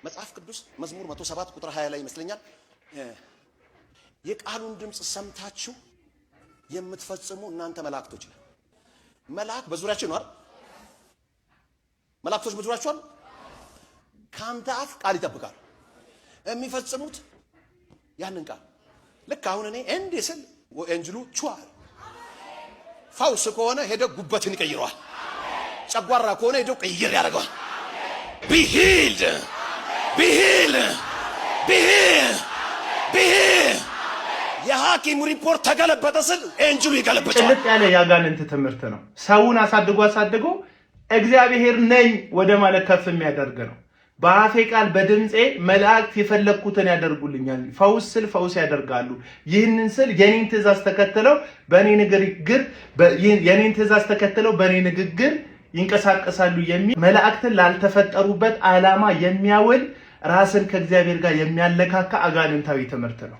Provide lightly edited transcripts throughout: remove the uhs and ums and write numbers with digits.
መጽሐፍ ቅዱስ መዝሙር 107 ቁጥር 20 ላይ ይመስለኛል የቃሉን ድምጽ ሰምታችሁ የምትፈጽሙ እናንተ መላእክቶች ነው። መላእክ በዙሪያችሁ ነው አይደል? መላእክቶች በዙሪያችሁ አሉ። ካንተ አፍ ቃል ይጠብቃሉ የሚፈጽሙት ያንን ቃል። ልክ አሁን እኔ እንዴ ስል ወንጅሉ ቹዋል ፋውስ ከሆነ ሄደ ጉበትን ይቀይረዋል። ጨጓራ ከሆነ ሄዶ ቀይር ያደርገዋል። ቢሂል የሐኪሙ ሪፖርት ተገለበጠ ስል እንጅሉ ይገለበጣል። ጭልጥ ያለ ያጋንንት ትምህርት ነው። ሰውን አሳድጎ እግዚአብሔር ነኝ ወደ ማለት ከፍ የሚያደርግ ነው። በአፌ ቃል በድምጼ መላእክት የፈለኩትን ያደርጉልኛል። ፈውስ ስል ፈውስ ያደርጋሉ። ይህንን ስል የኔን ትእዛዝ ተከትለው በኔ ንግግር ይንቀሳቀሳሉ የሚል መላእክትን ላልተፈጠሩበት ዓላማ የሚያውል ራስን ከእግዚአብሔር ጋር የሚያለካካ አጋንንታዊ ትምህርት ነው።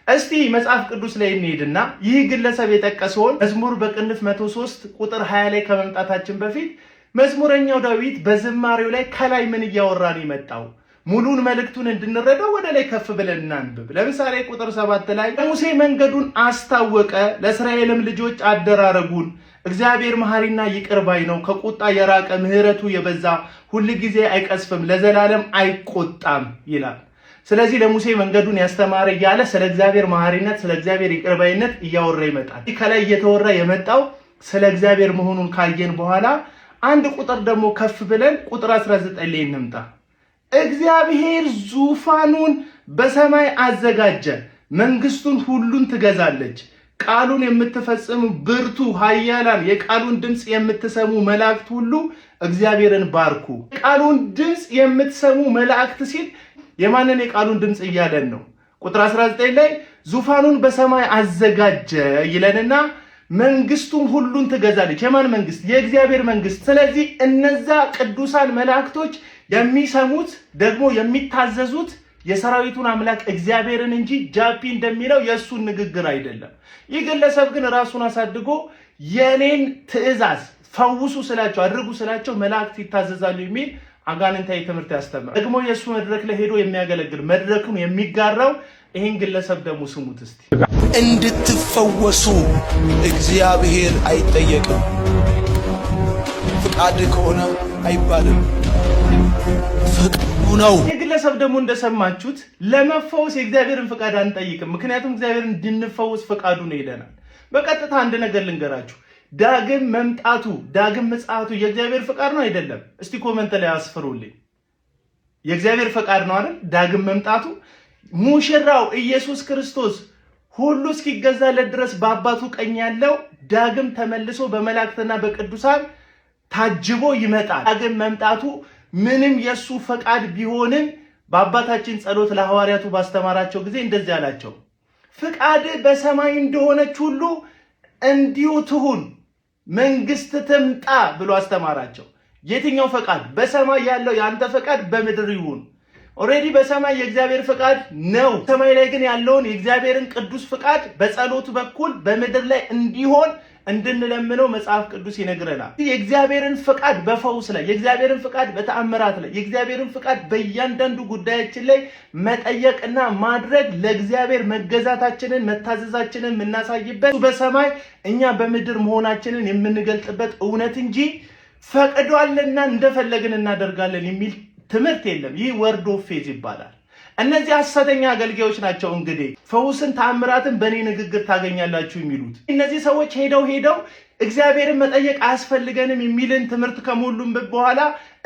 እስቲ መጽሐፍ ቅዱስ ላይ እንሄድና ይህ ግለሰብ የጠቀሰውን መዝሙር በቅንፍ 103 ቁጥር 20 ላይ ከመምጣታችን በፊት መዝሙረኛው ዳዊት በዝማሬው ላይ ከላይ ምን እያወራን ይመጣው ሙሉን መልእክቱን እንድንረዳው ወደ ላይ ከፍ ብለን እናንብብ። ለምሳሌ ቁጥር 7 ላይ ሙሴ መንገዱን አስታወቀ፣ ለእስራኤልም ልጆች አደራረጉን። እግዚአብሔር መሐሪና ይቅር ባይ ነው፣ ከቁጣ የራቀ ምሕረቱ የበዛ ሁል ጊዜ አይቀስፍም፣ ለዘላለም አይቆጣም ይላል። ስለዚህ ለሙሴ መንገዱን ያስተማረ እያለ ስለ እግዚአብሔር መሐሪነት ስለ እግዚአብሔር ይቅር ባይነት እያወራ ይመጣል። ከላይ እየተወራ የመጣው ስለ እግዚአብሔር መሆኑን ካየን በኋላ አንድ ቁጥር ደግሞ ከፍ ብለን ቁጥር 19 ላይ እንምጣ። እግዚአብሔር ዙፋኑን በሰማይ አዘጋጀ፣ መንግስቱን ሁሉን ትገዛለች። ቃሉን የምትፈጽሙ ብርቱ ኃያላን፣ የቃሉን ድምጽ የምትሰሙ መላእክት ሁሉ እግዚአብሔርን ባርኩ። ቃሉን ድምጽ የምትሰሙ መላእክት ሲል የማንን የቃሉን ድምጽ እያለን ነው? ቁጥር 19 ላይ ዙፋኑን በሰማይ አዘጋጀ ይለንና መንግስቱን ሁሉን ትገዛለች። የማን መንግስት? የእግዚአብሔር መንግስት። ስለዚህ እነዛ ቅዱሳን መላእክቶች የሚሰሙት ደግሞ የሚታዘዙት የሰራዊቱን አምላክ እግዚአብሔርን እንጂ ጃፒ እንደሚለው የእሱን ንግግር አይደለም። ይህ ግለሰብ ግን ራሱን አሳድጎ የኔን ትእዛዝ ፈውሱ ስላቸው አድርጉ ስላቸው መላእክት ይታዘዛሉ የሚል አጋንንታዊ ትምህርት ያስተምራል። ደግሞ የእሱ መድረክ ላይ ሄዶ የሚያገለግል መድረኩን የሚጋራው ይህን ግለሰብ ደግሞ ስሙት እስቲ። እንድትፈወሱ እግዚአብሔር አይጠየቅም። ፍቃድ ከሆነ አይባልም፣ ፍቅዱ ነው። ይህ ግለሰብ ደግሞ እንደሰማችሁት ለመፈወስ የእግዚአብሔርን ፍቃድ አንጠይቅም፣ ምክንያቱም እግዚአብሔርን እንድንፈወስ ፍቃዱ ነው ይለናል። በቀጥታ አንድ ነገር ልንገራችሁ፣ ዳግም መምጣቱ ዳግም ምጽአቱ የእግዚአብሔር ፍቃድ ነው አይደለም? እስቲ ኮሜንት ላይ አስፍሩልኝ። የእግዚአብሔር ፍቃድ ነው አይደል? ዳግም መምጣቱ ሙሽራው ኢየሱስ ክርስቶስ ሁሉ እስኪገዛለት ድረስ በአባቱ ቀኝ ያለው ዳግም ተመልሶ በመላእክትና በቅዱሳን ታጅቦ ይመጣል። ዳግም መምጣቱ ምንም የሱ ፈቃድ ቢሆንም በአባታችን ጸሎት ለሐዋርያቱ ባስተማራቸው ጊዜ እንደዚህ አላቸው፣ ፍቃድ በሰማይ እንደሆነች ሁሉ እንዲሁ ትሁን፣ መንግስት ትምጣ ብሎ አስተማራቸው። የትኛው ፈቃድ? በሰማይ ያለው ያንተ ፈቃድ በምድር ይሁን። ኦሬዲ በሰማይ የእግዚአብሔር ፈቃድ ነው። ሰማይ ላይ ግን ያለውን የእግዚአብሔርን ቅዱስ ፈቃድ በጸሎት በኩል በምድር ላይ እንዲሆን እንድንለምነው መጽሐፍ ቅዱስ ይነግረናል። የእግዚአብሔርን ፈቃድ በፈውስ ላይ፣ የእግዚአብሔርን ፈቃድ በተአምራት ላይ፣ የእግዚአብሔርን ፈቃድ በእያንዳንዱ ጉዳያችን ላይ መጠየቅና ማድረግ ለእግዚአብሔር መገዛታችንን መታዘዛችንን የምናሳይበት በሰማይ እኛ በምድር መሆናችንን የምንገልጥበት እውነት እንጂ ፈቅዷልና እንደፈለግን እናደርጋለን የሚል ትምህርት የለም። ይህ ወርድ ኦፍ ፌዝ ይባላል። እነዚህ ሐሰተኛ አገልጋዮች ናቸው እንግዲህ ፈውስን ተአምራትን በእኔ ንግግር ታገኛላችሁ የሚሉት። እነዚህ ሰዎች ሄደው እግዚአብሔርን መጠየቅ አያስፈልገንም የሚልን ትምህርት ከሞሉም በኋላ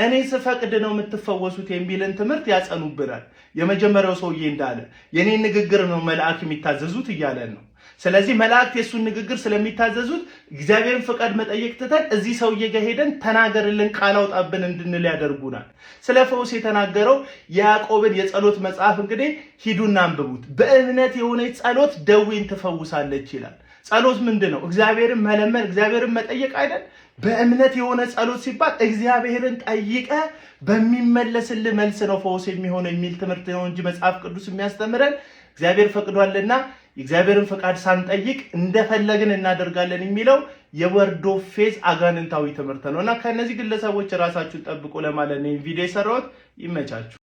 እኔ ስፈቅድ ነው የምትፈወሱት የሚልን ትምህርት ያጸኑብናል። የመጀመሪያው ሰውዬ እንዳለ የኔ ንግግር ነው መልአክ የሚታዘዙት እያለን ነው። ስለዚህ መላእክት የሱን ንግግር ስለሚታዘዙት እግዚአብሔርን ፈቃድ መጠየቅ ትተን እዚህ ሰውዬ ጋር ሄደን ተናገርልን ቃል አውጣብን እንድንል ያደርጉናል። ስለ ፈውስ የተናገረው የያዕቆብን የጸሎት መጽሐፍ እንግዲህ ሂዱና አንብቡት። በእምነት የሆነች ጸሎት ደዌን ትፈውሳለች ይላል። ጸሎት ምንድነው? እግዚአብሔርን መለመን እግዚአብሔርን መጠየቅ አይደል? በእምነት የሆነ ጸሎት ሲባል እግዚአብሔርን ጠይቀ በሚመለስልህ መልስ ነው ፈውስ የሚሆነው የሚል ትምህርት ነው እንጂ መጽሐፍ ቅዱስ የሚያስተምረን እግዚአብሔር ፈቅዷልና የእግዚአብሔርን ፈቃድ ሳንጠይቅ እንደፈለግን እናደርጋለን የሚለው የወርድ ኦፍ ፌዝ አጋንንታዊ ትምህርት ነውና ከነዚህ ግለሰቦች ራሳችሁን ጠብቁ ለማለት ነው ቪዲዮ የሰራሁት። ይመቻችሁ።